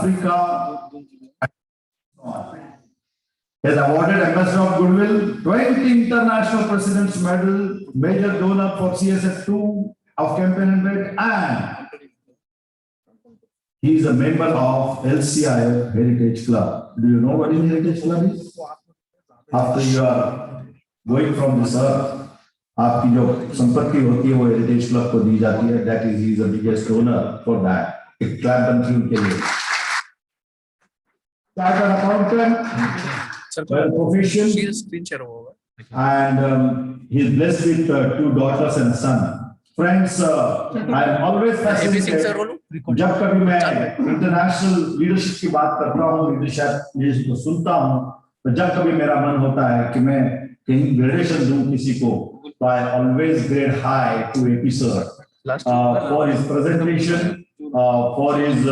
Africa. He has awarded Ambassador of Goodwill, 20 International President's Medal, Major Donor for CSF2 of Campaign and and he is a member of LCIF Heritage Club. Do you know what is Heritage Club is? After you are going from this earth, आपकी जो संपत्ति होती है वो heritage club को दी जाती है. That is, he is the biggest donor for that. एक क्लब बनती है उनके लिए. Chartered accountant, profession, and he is blessed with 2 daughters and a son. Friends, I am always fascinated. जब कभी मैं इंटरनेशनल लीडरशिप की बात करता हूँ, लीडरशिप को सुनता हूँ, तो जब कभी मेरा मन होता है कि मैं कहीं ग्रेडेशन दूं किसी को, तो I always grade high to AP sir for his presentation, for his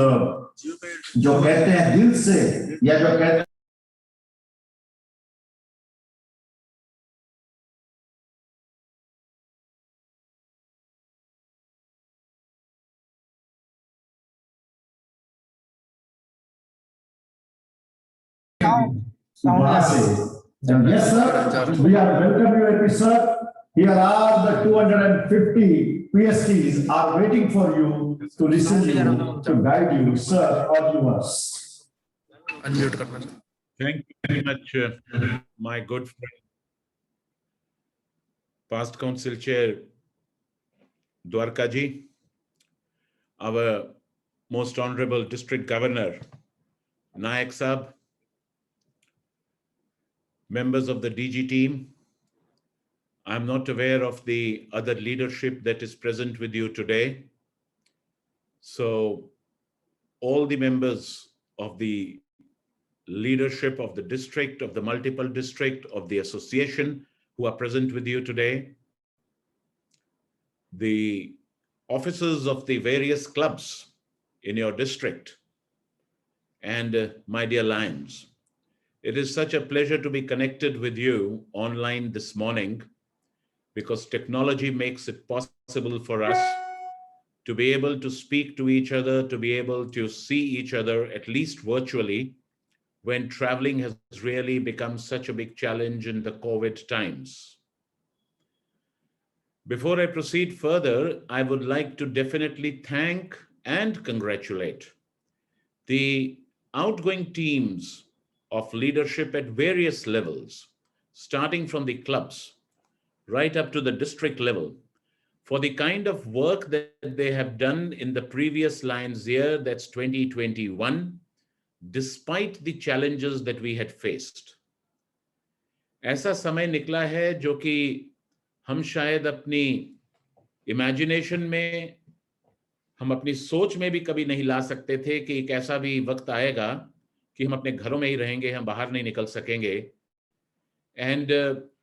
जो कहते हैं दिल से या जो कहते हैं yes sir, we are welcome you AP sir. Here are the 250 PSTs are waiting for you to listen to you, to guide you, sir, or yours. Unmute karna. Thank you very much, my good friend, past council chair Dwarka ji, our most honorable district governor Nayak Sahab, members of the DG team. I'm not aware of the other leadership that is present with you today. So all the members of the leadership of the district, of the multiple district, of the association who are present with you today, the officers of the various clubs in your district, and my dear Lions. It is such a pleasure to be connected with you online this morning, because technology makes it possible for us to be able to speak to each other, to be able to see each other, at least virtually, when traveling has really become such a big challenge in the COVID times. Before I proceed further, I would like to definitely thank and congratulate the outgoing teams of leadership at various levels, starting from the clubs right up to the district level, for the kind of work that they have done in the previous Lions year, that's 2021, despite the challenges that we had faced. ऐसा समय निकला है जो कि हम शायद अपनी imagination में, हम अपनी सोच में भी कभी नहीं ला सकते थे कि एक ऐसा भी वक्त आएगा कि हम अपने घरों में ही रहेंगे, हम बाहर नहीं निकल सकेंगे. And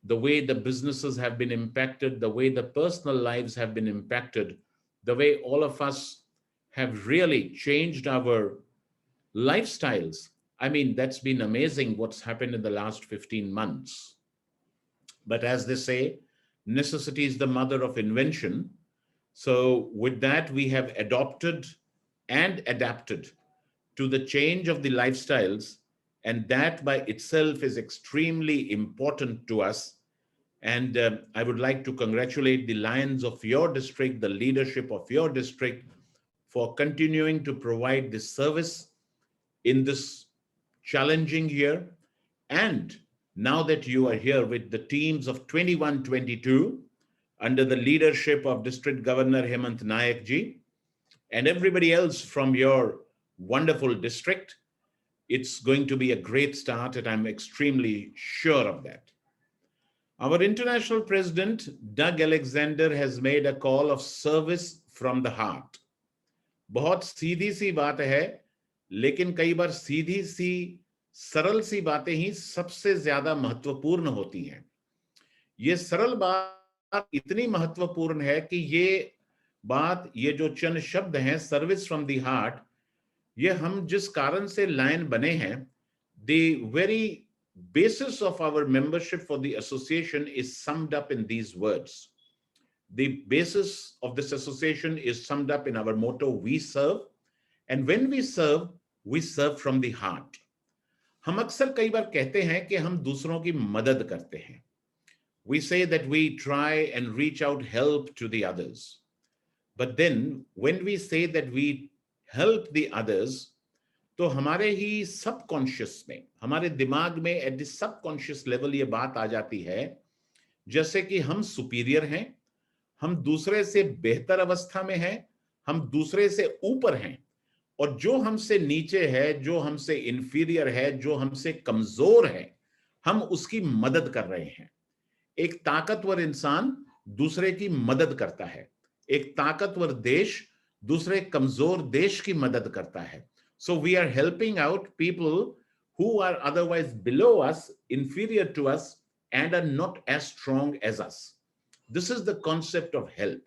the way the businesses have been impacted, the way the personal lives have been impacted, the way all of us have really changed our lifestyles. I mean, that's been amazing what's happened in the last 15 months. But as they say, necessity is the mother of invention. So with that, we have adopted and adapted to the change of the lifestyles, and that by itself is extremely important to us. And I would like to congratulate the Lions of your district, the leadership of your district, for continuing to provide this service in this challenging year. And now that you are here with the teams of 21-22, under the leadership of District Governor Hemant Nayak ji, and everybody else from your wonderful district, it's going to be a great start, and I'm extremely sure of that. Our international president, Doug Alexander, has made a call of service from the heart. बहुत सीधी सी बात है, लेकिन कई बार सीधी सी सरल सी बातें ही सबसे ज्यादा महत्वपूर्ण होती हैं. ये सरल बात इतनी महत्वपूर्ण है कि ये जो चंद शब्द हैं, सर्विस फ्रॉम द हार्ट, ये हम जिस कारण से लायन बने हैं, the very basis of our membership for the association is summed up in these words. The basis of this association is summed up in our motto, we serve. And when we serve, we serve from the heart. हम अक्सर कई बार कहते हैं कि हम दूसरों की मदद करते हैं. We say that we try and reach out help to the others. But then when we say that we help the others, तो हमारे ही सबकॉन्शियस में, हमारे दिमाग में एट द सबकॉन्शियस लेवल ये बात आ जाती है जैसे कि हम सुपीरियर हैं, हम दूसरे से बेहतर अवस्था में हैं, हम दूसरे से ऊपर हैं, और जो हमसे नीचे है, जो हमसे इंफीरियर है, जो हमसे कमजोर है, हम उसकी मदद कर रहे हैं. एक ताकतवर इंसान दूसरे की मदद करता है, एक ताकतवर देश दूसरे कमजोर देश की मदद करता है. So we are helping out people who are otherwise below us, inferior to us, and are not as strong as us. This is the concept of help.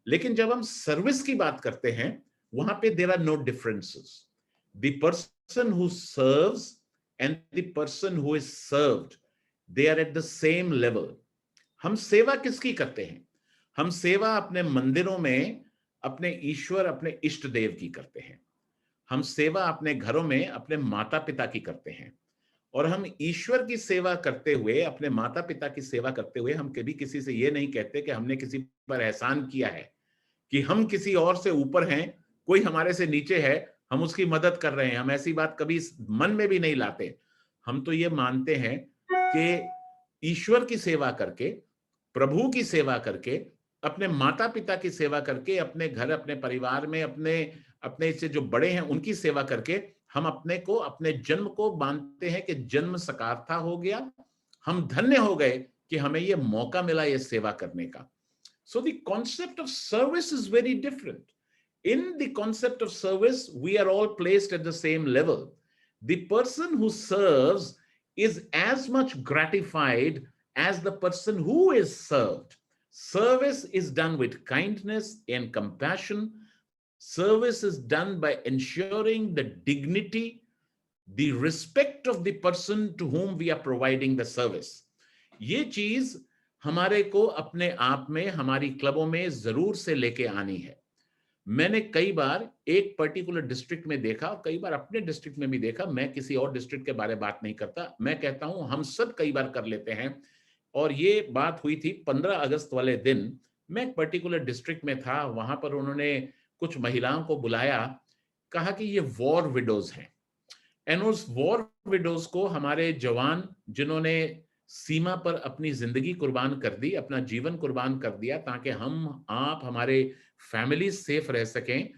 लेकिन जब हम सर्विस की बात करते हैं, वहां पे there are no differences. The person who serves and the person who is served, they are at the same level. हम सेवा किसकी करते हैं? हम सेवा अपने मंदिरों में अपने ईश्वर, अपने इष्ट देव की करते हैं. हम सेवा अपने घरों में अपने माता पिता की करते हैं. और हम ईश्वर की सेवा करते हुए, अपने माता पिता की सेवा करते हुए, हम कभी किसी से ये नहीं कहते कि हमने किसी पर एहसान किया है, कि हम किसी और से ऊपर हैं, कोई हमारे से नीचे है, हम उसकी मदद कर रहे हैं. हम ऐसी बात कभी मन में भी नहीं लाते. हम तो ये मानते हैं कि ईश्वर की सेवा करके, प्रभु की सेवा करके, अपने माता पिता की सेवा करके, अपने घर, अपने परिवार में अपने से जो बड़े हैं उनकी सेवा करके हम अपने को, अपने जन्म को मानते हैं कि जन्म सकार्था हो गया, हम धन्य हो गए कि हमें ये मौका मिला ये सेवा करने का. So the concept of service is very different. In the concept of service, we are all placed at the same level. The person who serves is as much gratified as the person who is served. Service is done with kindness and compassion. Service is done by ensuring the dignity, the respect of the person to whom we are providing the service. ये चीज हमारे को अपने आप में, हमारी क्लबों में जरूर से लेके आनी है. मैंने कई बार एक पर्टिकुलर डिस्ट्रिक्ट में देखा, कई बार अपने डिस्ट्रिक्ट में भी देखा. मैं किसी और डिस्ट्रिक्ट के बारे में बात नहीं करता, मैं कहता हूं हम सब कई बार कर लेते हैं. और ये बात हुई थी 15 अगस्त वाले दिन. मैं एक पर्टिकुलर डिस्ट्रिक्ट में था, वहां पर उन्होंने कुछ महिलाओं को बुलाया, कहा कि ये वॉर विडोज हैं, एंड उस वॉर विडोज को हमारे जवान, जिन्होंने सीमा पर अपनी जिंदगी कुर्बान कर दी, अपना जीवन कुर्बान कर दिया ताकि हम, आप, हमारे फैमिली सेफ रह सकें,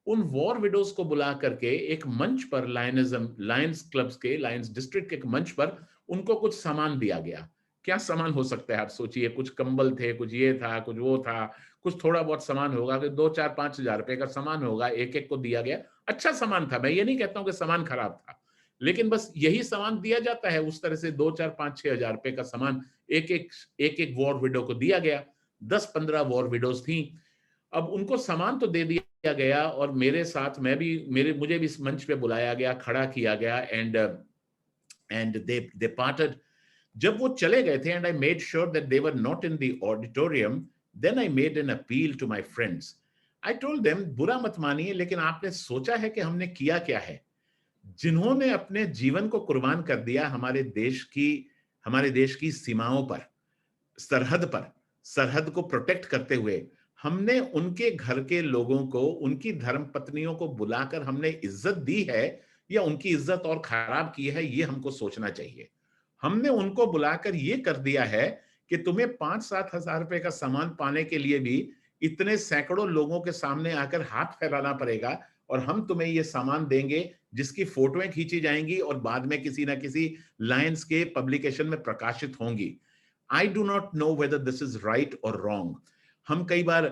उन वॉर विडोज को बुला करके एक मंच पर, लायंस क्लब्स के, लायंस डिस्ट्रिक्ट के एक मंच पर उनको कुछ सामान दिया गया. क्या सामान हो सकता है आप सोचिए? कुछ कंबल थे, कुछ ये था, कुछ वो था, कुछ थोड़ा बहुत सामान होगा, कि 2-4-5 हजार रुपए का सामान होगा, एक एक को दिया गया. अच्छा सामान था, मैं ये नहीं कहता हूं कि सामान खराब था, लेकिन बस यही सामान दिया जाता है. उस तरह से 2-4-5-6 हजार रुपए का सामान एक एक वॉर विडो को दिया गया. 10-15 वॉर विडोज थी. अब उनको सामान तो दे दिया गया, और मेरे साथ मुझे भी इस मंच पे बुलाया गया, खड़ा किया गया, एंड दे पार्टेड. जब वो चले गए थे, and I made sure that they were not in the auditorium, then I made an appeal to my friends. I told them, बुरा मत मानिए, लेकिन आपने सोचा है कि हमने किया क्या है? जिन्होंने अपने जीवन को कुर्बान कर दिया हमारे देश की सीमाओं पर, सरहद को प्रोटेक्ट करते हुए, हमने उनके घर के लोगों को, उनकी धर्म पत्नियों को बुलाकर हमने इज्जत दी है, या उनकी इज्जत और खराब की है, ये हमको सोचना चाहिए. हमने उनको बुलाकर ये कर दिया है कि तुम्हें 5-7 हजार रुपए का सामान पाने के लिए भी इतने सैकड़ों लोगों के सामने आकर हाथ फैलाना पड़ेगा, और हम तुम्हें ये सामान देंगे जिसकी फोटोएं खींची जाएंगी और बाद में किसी ना किसी लायंस के पब्लिकेशन में प्रकाशित होंगी. I do not know whether this is right और रॉन्ग. हम कई बार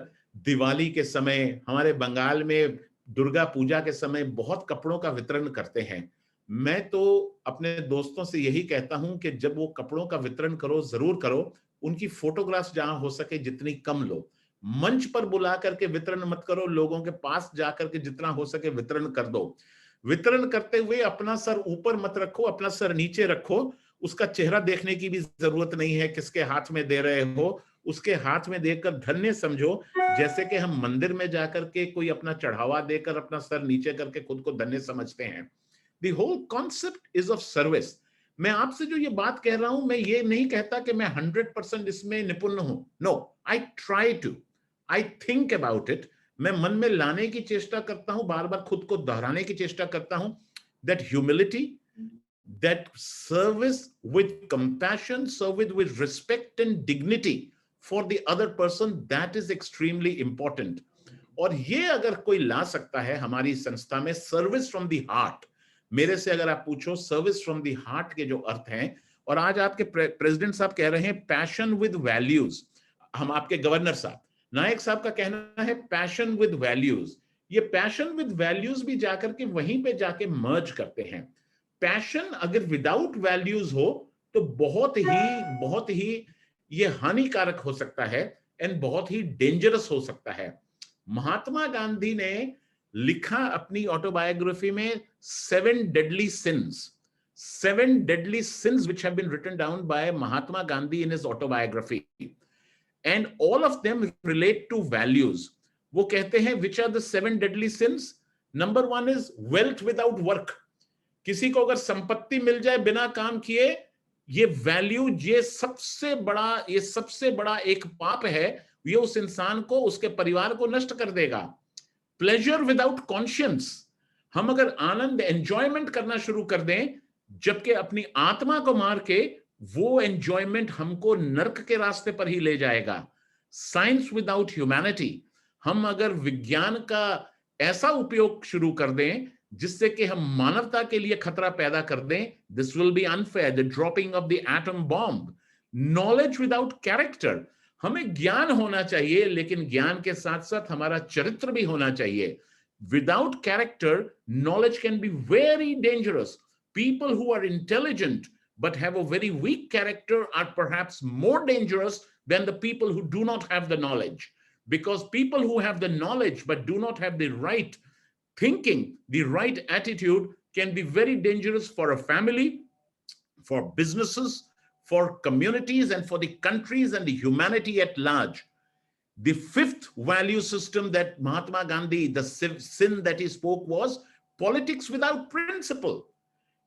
दिवाली के समय, हमारे बंगाल में दुर्गा पूजा के समय बहुत कपड़ों का वितरण करते हैं. मैं तो अपने दोस्तों से यही कहता हूं कि जब वो कपड़ों का वितरण करो, जरूर करो, उनकी फोटोग्राफ्स जहां हो सके जितनी कम लो. मंच पर बुला करके वितरण मत करो, लोगों के पास जाकर के जितना हो सके वितरण कर दो. वितरण करते हुए अपना सर ऊपर मत रखो, अपना सर नीचे रखो. उसका चेहरा देखने की भी जरूरत नहीं है, किसके हाथ में दे रहे हो, उसके हाथ में देखकर धन्य समझो, जैसे कि हम मंदिर में जाकर के कोई अपना चढ़ावा देकर अपना सर नीचे करके खुद को धन्य समझते हैं। The whole concept is of service. मैं आपसे जो ये बात कह रहा हूं, मैं ये नहीं कहता कि मैं 100% इसमें निपुण हूं। No, I try to. I think about it. मैं मन में लाने की चेष्टा करता हूं, बार बार खुद को दोहराने की चेष्टा करता हूं, that humility, that service with compassion, service with respect and dignity for the other person, that is extremely important. और ये अगर कोई ला सकता है हमारी संस्था में, सर्विस फ्रॉम द हार्ट, मेरे से अगर आप पूछो सर्विस फ्रॉम द हार्ट के जो अर्थ हैं, और आज आपके प्रेसिडेंट साहब कह रहे हैं पैशन विद वैल्यूज, हम आपके गवर्नर साहब नायक साहब का कहना है पैशन विद वैल्यूज, ये पैशन विद वैल्यूज भी जाकर के वहीं पे जाके मर्ज करते हैं। पैशन अगर विदाउट वैल्यूज हो तो बहुत ही ये हानिकारक हो सकता है एंड बहुत ही डेंजरस हो सकता है। महात्मा गांधी ने लिखा अपनी ऑटोबायोग्राफी में 7 deadly sins which have been written down by Mahatma Gandhi in his autobiography, and all of them relate to values. वो कहते हैं which are the 7 deadly sins? Number 1 is wealth without work. किसी को अगर संपत्ति मिल जाए बिना काम किए, ये वैल्यू, ये सबसे बड़ा एक पाप है, ये उस इंसान को, उसके परिवार को नष्ट कर देगा। प्लेजर विदाउट कॉन्शियंस, हम अगर आनंद एंजॉयमेंट करना शुरू कर दें जबकि अपनी आत्मा को मार के, वो एंजॉयमेंट हमको नर्क के रास्ते पर ही ले जाएगा। साइंस विदाउट ह्यूमैनिटी, हम अगर विज्ञान का ऐसा उपयोग शुरू कर दें जिससे कि हम मानवता के लिए खतरा पैदा कर दें, this will be unfair, the dropping of the atom bomb. Knowledge without character, हमें ज्ञान होना चाहिए लेकिन ज्ञान के साथ साथ हमारा चरित्र भी होना चाहिए। Without character, knowledge can be very dangerous. People who are intelligent but have a very weak character are perhaps more dangerous than the people who do not have the knowledge, because people who have the knowledge but do not have the right thinking, the right attitude, can be very dangerous for a family, for businesses, for communities, and for the countries and the humanity at large. The 5th value system that Mahatma Gandhi, the sin that he spoke, was politics without principle.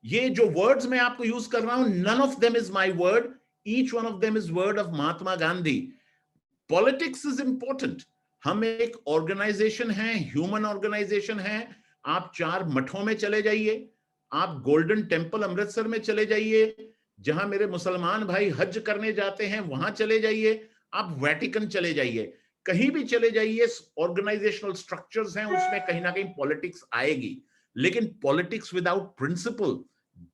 ये जो words मैं आपको use कर रहा हूं, none of them is my word, each one of them is word of Mahatma Gandhi. Politics is important. हम एक organisation है, ह्यूमन ऑर्गेनाइजेशन है। आप 4 मठों में चले जाइए, आप गोल्डन टेम्पल अमृतसर में चले जाइए, जहां मेरे मुसलमान भाई हज करने जाते हैं वहां चले जाइए, आप वेटिकन चले जाइए, कहीं भी चले जाइए, ऑर्गेनाइजेशनल स्ट्रक्चर्स हैं, उसमें कहीं ना कहीं पॉलिटिक्स आएगी। लेकिन politics without principle,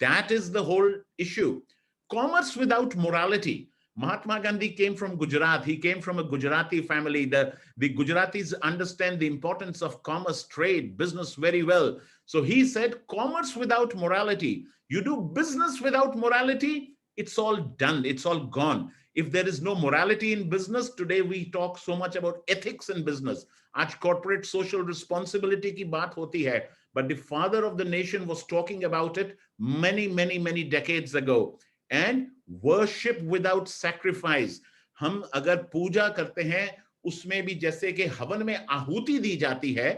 that is the whole issue. Commerce without morality. Mahatma Gandhi came from Gujarat. He came from a Gujarati family. The Gujaratis understand the importance of commerce, trade, business very well. So he said, commerce without morality. You do business without morality, it's all done. It's all gone. If there is no morality in business, today we talk so much about ethics in business. आज corporate social responsibility की बात होती है. But the father of the nation was talking about it many decades ago. And worship without sacrifice. हम अगर पूजा करते हैं उसमें भी जैसे कि हवन में आहुति दी जाती है,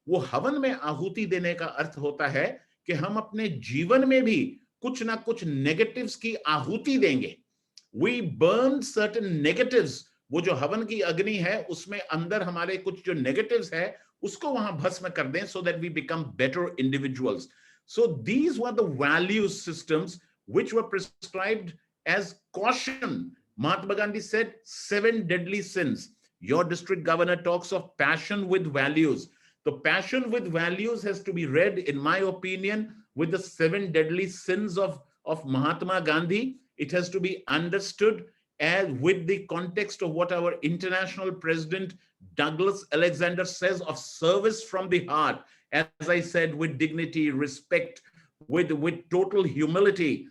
वो हवन में आहुति देने का अर्थ होता है कि हम अपने जीवन में भी कुछ ना कुछ नेगेटिव्स की आहुति देंगे। We burn certain negatives. वो जो हवन की अग्नि है उसमें अंदर हमारे कुछ जो नेगेटिव्स है उसको वहां भस्म कर दें, so that we become better individuals. So these were the value systems which were prescribed as caution. Mahatma Gandhi said 7 deadly sins. Your district governor talks of passion with values. The passion with values has to be read, in my opinion, with the 7 deadly sins of Mahatma Gandhi. It has to be understood as with the context of what our international president Douglas Alexander says of service from the heart. As I said, with dignity, respect, with total humility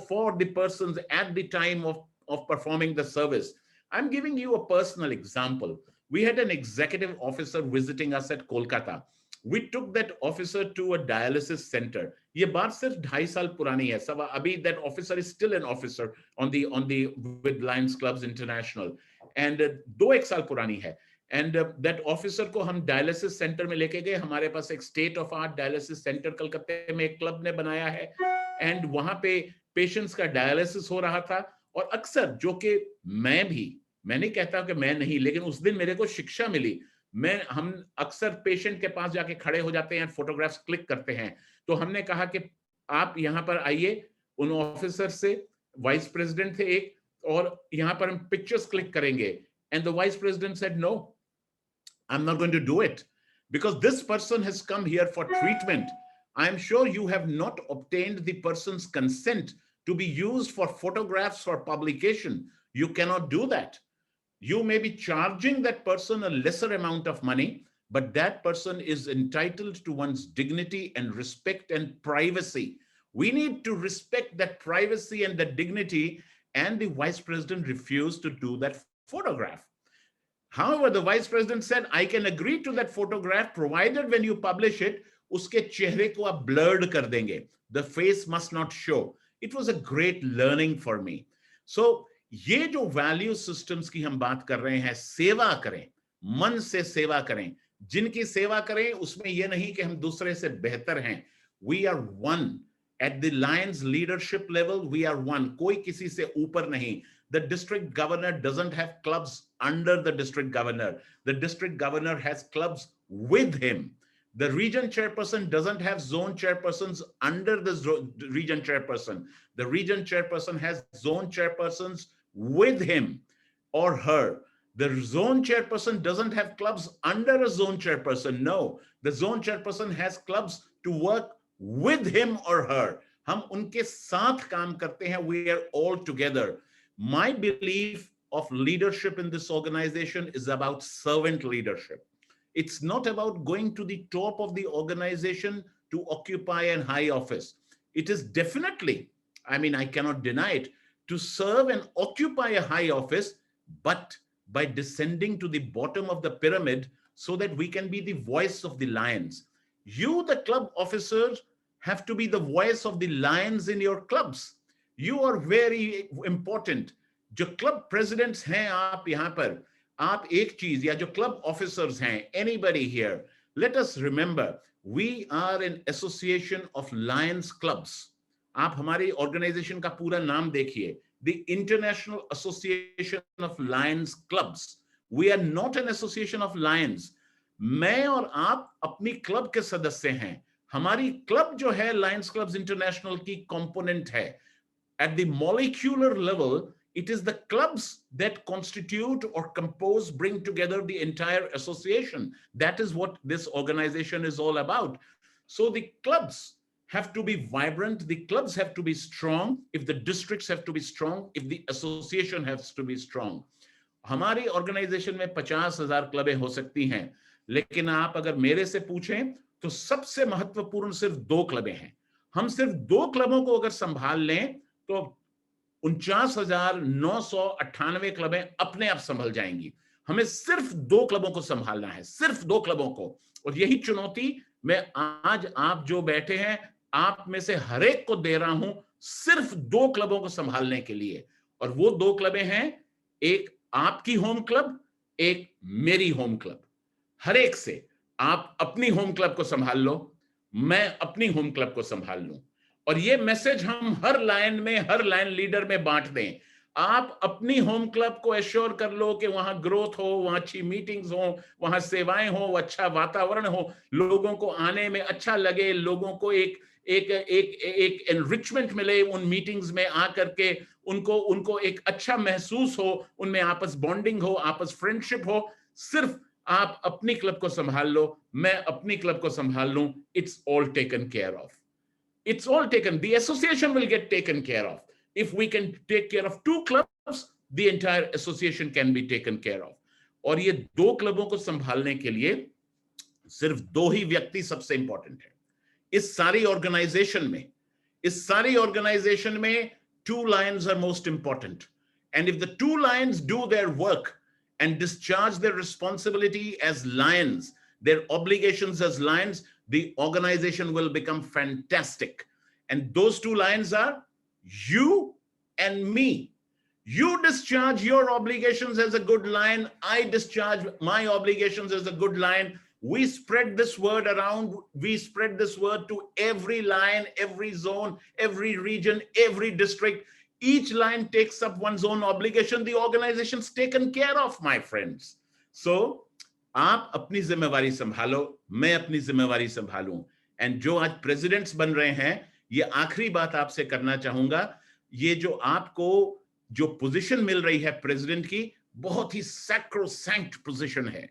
for the persons at the time of performing the service. I'm giving you a personal example. We had an executive officer visiting us at Kolkata. we took that officer to a dialysis center. ये बात सिर्फ 2.5 साल पुरानी है सब. अभी that officer is still an officer on the with Lions Clubs International, and 2-1 साल पुरानी है. And that officer को हम dialysis center में लेके गए. हमारे पास एक state of art dialysis center कलकत्ते में एक क्लब ने बनाया है, and वहां पे patients का dialysis हो रहा था. और अक्सर जो कि मैं नहीं कहता कि मैं नहीं, लेकिन उस दिन मेरे को शिक्षा मिली. हम अक्सर पेशेंट के पास जाके खड़े हो जाते हैं, फोटोग्राफ्स क्लिक करते हैं. तो हमने कहा कि आप यहाँ पर आइए. उन ऑफिसर से वाइस प्रेसिडेंट थे एक, और यहाँ पर हम पिक्चर्स क्लिक करेंगे. And the vice president said, no, I am not going to do it because this person has come here for treatment. I am sure you have not obtained the person's consent to be used for photographs for publication. You cannot do that. You may be charging that person a lesser amount of money, but that person is entitled to one's dignity and respect and privacy. We need to respect that privacy and that dignity, and the vice president refused to do that photograph. However, the vice president said, I can agree to that photograph provided when you publish it, uske chehre ko aap blurred kar denge. The face must not show. It was a great learning for me. So, ये जो value systems की हम बात कर रहे हैं, सेवा करें, मन से सेवा करें. जिनकी सेवा करें उसमें यह नहीं कि हम दूसरे से बेहतर हैं. We are one at the lions leadership level. We are one. कोई किसी से ऊपर नहीं. The district governor doesn't have clubs under the district governor. The district governor has clubs with him. The region chairperson doesn't have zone chairpersons under the region chairperson. The region chairperson has zone chairpersons with him or her. The zone chairperson doesn't have clubs under a zone chairperson. No, the zone chairperson has clubs to work with him or her. हम उनके साथ काम करते हैं. We are all together. My belief of leadership in this organization is about servant leadership. It's not about going to the top of the organization to occupy a high office. It is definitely, I mean, I cannot deny it, to serve and occupy a high office, but by descending to the bottom of the pyramid so that we can be the voice of the lions. You, the club officers, have to be the voice of the lions in your clubs. You are very important. जो club presidents हैं आप यहाँ पर, आप एक चीज, या जो क्लब ऑफिसर्स हैं, anybody here, let us remember, we are an association of Lions Clubs. आप हमारी ऑर्गेनाइजेशन का पूरा नाम देखिए, the International Association of Lions Clubs. We are not an association of lions. मैं और आप अपनी क्लब के सदस्य हैं. हमारी क्लब जो है Lions Clubs International की कंपोनेंट है. At the molecular level, it is the clubs that constitute or compose, bring together the entire association. That is what this organization is all about. So the clubs have to be vibrant. The clubs have to be strong. If the districts have to be strong, if the association has to be strong. हमारी organization में 50,000 क्लबें हो सकती हैं, लेकिन आप अगर मेरे से पूछें तो सबसे महत्वपूर्ण सिर्फ 2 क्लबें हैं. हम सिर्फ 2 क्लबों को अगर संभाल लें तो 49,998 क्लबें अपने आप संभल जाएंगी. हमें सिर्फ 2 क्लबों को संभालना है, सिर्फ 2 क्लबों को. और यही चुनौती मैं आज आप जो बैठे हैं, आप में से हर एक को दे रहा हूं, सिर्फ 2 क्लबों को संभालने के लिए. और वो 2 क्लबें हैं, एक आपकी होम क्लब, एक मेरी होम क्लब. हर एक से आप अपनी होम क्लब को संभाल लो, मैं अपनी होम क्लब को संभाल लूं. और ये मैसेज हम हर लाइन में, हर लाइन लीडर में बांट दें. आप अपनी होम क्लब को एश्योर कर लो कि वहां ग्रोथ हो, वहां अच्छी मीटिंग्स हो, वहां सेवाएं हो, अच्छा वातावरण हो, लोगों को आने में अच्छा लगे, लोगों को एक एक एक एक एनरिचमेंट मिले उन मीटिंग्स में आकर के, उनको एक अच्छा महसूस हो, उनमें आपस बॉन्डिंग हो, आपस फ्रेंडशिप हो. सिर्फ आप अपनी क्लब को संभाल लो, मैं अपनी क्लब को संभाल लूं. It's all taken care of. It's all taken. The association will get taken care of. If we can take care of 2 clubs, the entire association can be taken care of. और ये 2 क्लबों को संभालने के लिए सिर्फ 2 ही व्यक्ति सबसे इंपॉर्टेंट है. इस सारी ऑर्गेनाइजेशन में 2 lions are most important. And if the 2 lions do their work and discharge their responsibility as lions, their obligations as Lions, the organization will become fantastic. And those two Lions are you and me. You discharge your obligations as a good Lion. I discharge my obligations as a good Lion. We spread this word around. We spread this word to every Lion, every zone, every region, every district. Each Lion takes up one's own obligation. The organization's taken care of, my friends. So, आप अपनी जिम्मेवारी संभालो, मैं अपनी जिम्मेवारी संभालूं. And जो आज presidents बन रहे हैं, ये आखिरी बात आपसे करना चाहूंगा. ये जो आपको जो पोजीशन मिल रही है प्रेसिडेंट की, बहुत ही सैक्रोसैंक्ट पोजीशन है.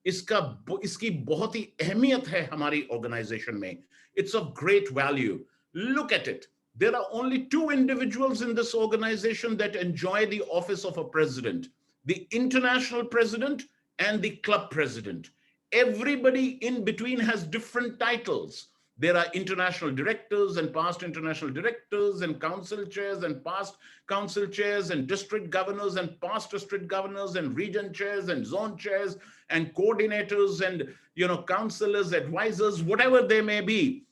इसकी बहुत ही अहमियत है हमारी ऑर्गेनाइजेशन में. It's of great value. Look at it. There are only two individuals in this organization that enjoy the office of a president: the international president and the club president. Everybody in between has different titles. There are international directors and past international directors, and council chairs and past council chairs, and district governors and past district governors, and region chairs and zone chairs and coordinators and councillors, advisors, whatever they may be.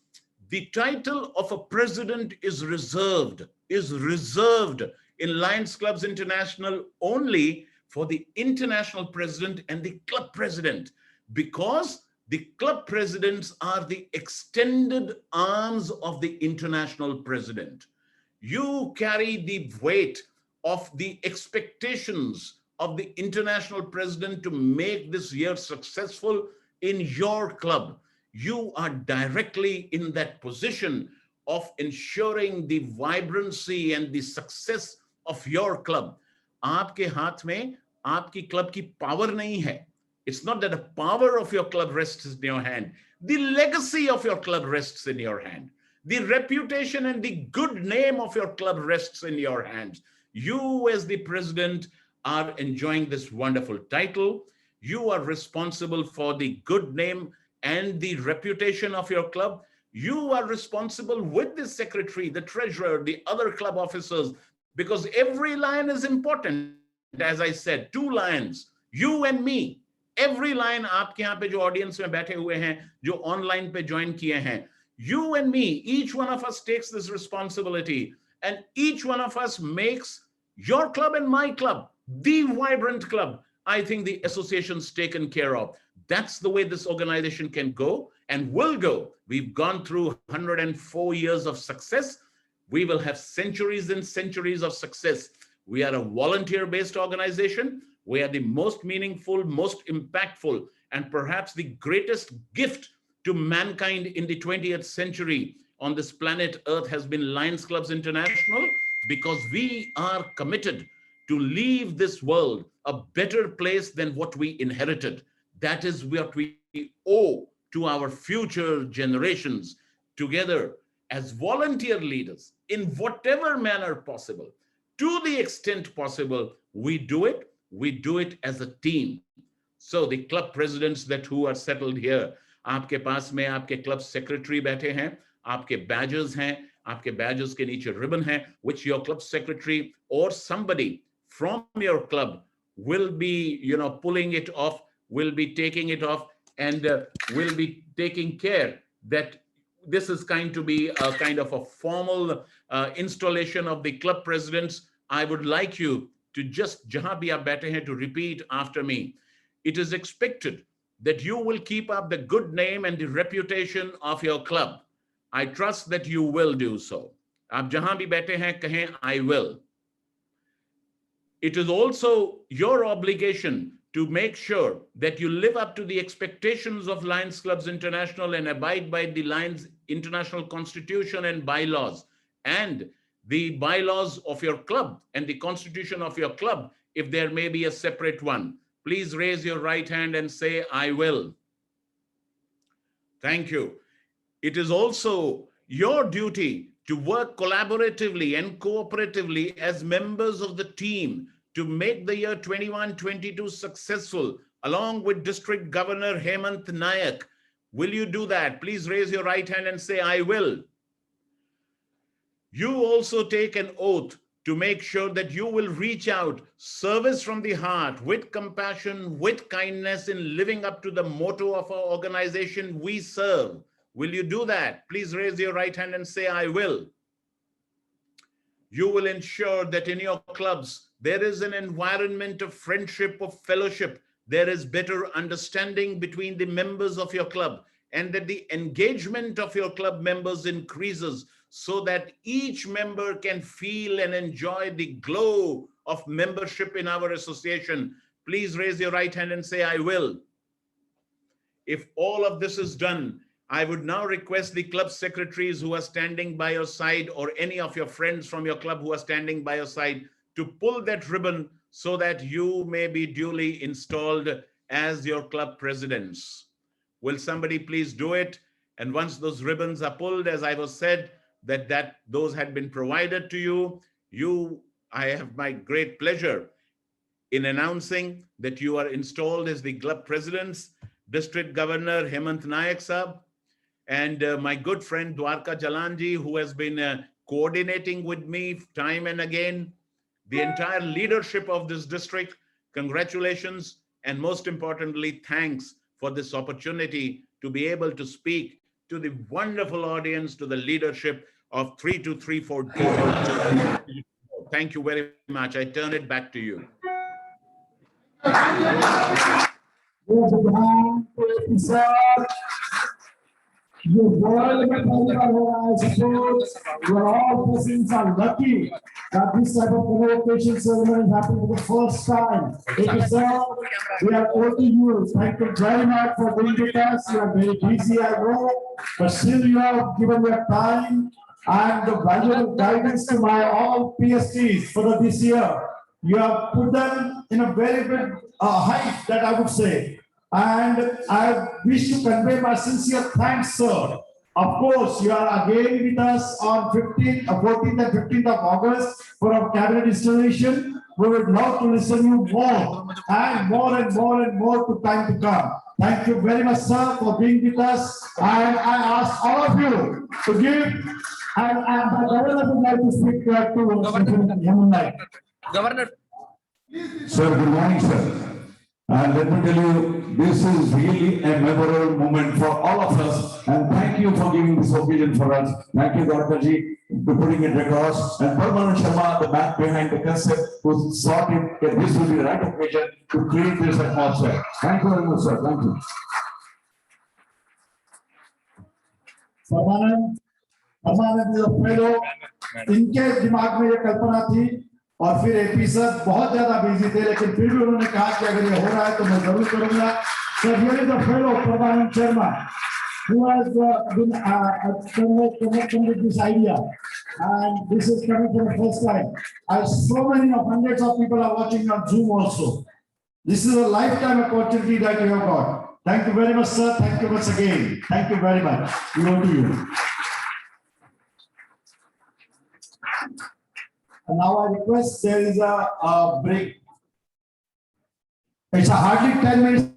The title of a president is reserved in Lions Clubs International only for the international president and the club president, because the club presidents are the extended arms of the international president. You carry the weight of the expectations of the international president to make this year successful in your club. You are directly in that position of ensuring the vibrancy and the success of your club. आपके हाथ में आपकी club की power नहीं है. It's not that the power of your club rests in your hand. The legacy of your club rests in your hand. The reputation and the good name of your club rests in your hands. You, as the president, are enjoying this wonderful title. You are responsible for the good name and the reputation of your club. You are responsible with the secretary, the treasurer, the other club officers, because every Lion is important. As I said, two Lions, you and me. Every Lion, आपके यहाँ पे जो audience में बैठे हुए हैं, जो online पे join किए हैं, you and me, each one of us takes this responsibility, and each one of us makes your club and my club the vibrant club. I think the association's taken care of. That's the way this organization can go and will go. We've gone through 104 years of success. We will have centuries and centuries of success. We are a volunteer-based organization. We are the most meaningful, most impactful, and perhaps the greatest gift to mankind in the 20th century on this planet Earth has been Lions Clubs International, because we are committed to leave this world a better place than what we inherited. That is what we owe to our future generations, together as volunteer leaders in whatever manner possible. To the extent possible, we do it as a team. So the club presidents who are settled here, आपके पास में आपके club secretary बैठे हैं, आपके badges हैं, आपके badges के नीचे ribbon है, which your club secretary or somebody from your club will be, pulling it off, will be taking it off, and will be taking care that this is going to be a kind of a formal installation of the club presidents. I would like you to just, jahan bhi aap baithe hain, to repeat after me. It is expected that you will keep up the good name and the reputation of your club. I trust that you will do so. Aap jahan bhi baithe hain, kahein, I will. It is also your obligation to make sure that you live up to the expectations of Lions Clubs International and abide by the Lions International Constitution and bylaws, and the bylaws of your club and the constitution of your club, if there may be a separate one. Please raise your right hand and say, I will. Thank you. It is also your duty to work collaboratively and cooperatively as members of the team to make the year 21-22 successful, along with District Governor Hemant Nayak. Will you do that? Please raise your right hand and say, I will. You also take an oath to make sure that you will reach out, service from the heart, with compassion, with kindness, in living up to the motto of our organization, we serve. Will you do that? Please raise your right hand and say, I will. You will ensure that in your clubs, there is an environment of friendship, of fellowship. There is better understanding between the members of your club, and that the engagement of your club members increases, so that each member can feel and enjoy the glow of membership in our association. Please raise your right hand and say, I will. If all of this is done, I would now request the club secretaries who are standing by your side, or any of your friends from your club who are standing by your side, to pull that ribbon so that you may be duly installed as your club presidents. Will somebody please do it? And once those ribbons are pulled, as I was said, that those had been provided to you, I have my great pleasure in announcing that you are installed as the club presidents. District Governor Hemant Nayak Sahab, and my good friend Dwarka Jalanji, who has been coordinating with me time and again, the entire leadership of this district, congratulations, and most importantly, thanks for this opportunity to be able to speak to the wonderful audience, to the leadership of 3234. Thank you very much. I turn it back to you. ये world में पहली बार हो रहा है, suppose you are all persons are lucky that this type of convocation ceremony is happening for the first time. Thank you, sir. We are quoting you. Thank you very much for being with us. You are very busy, I know, but still you have given your time and the valuable guidance to my all PSTs for this year. You have put them in a very good height, that I would say. And I wish to convey my sincere thanks, sir. Of course, you are again with us on 14th and 15th of August for our cabinet installation. We would love to listen to you more and more to time to come. Thank you very much, sir, for being with us. And I ask all of you to give. And the governor would like to speak to us. Governor. Sir, good morning, sir. And let me tell you, this is really a memorable moment for all of us. And thank you for giving this occasion for us. Thank you, Dr. Ji, for putting it across. And Parmanand Sharma, the man behind the concept, who thought it that this would be the right occasion to create this atmosphere. Thank you very much, sir. Thank you. Parmanand is a fellow. इनके दिमाग में ये कल्पना थी, और फिर AP sir बहुत ज्यादा busy थे, लेकिन फिर भी उन्होंने कहा कि अगर ये हो रहा है तो मैं जरूर करूंगा. So here is a fellow, Parmanand Sharma, who has been connected with this idea, and this is coming for the first time. So many hundreds of people are watching on Zoom also. This is a lifetime opportunity that you have got. Thank you very much, sir. Thank you once again. Thank you very much. Over to you. And now I request there is a break. It's hardly 10 minutes.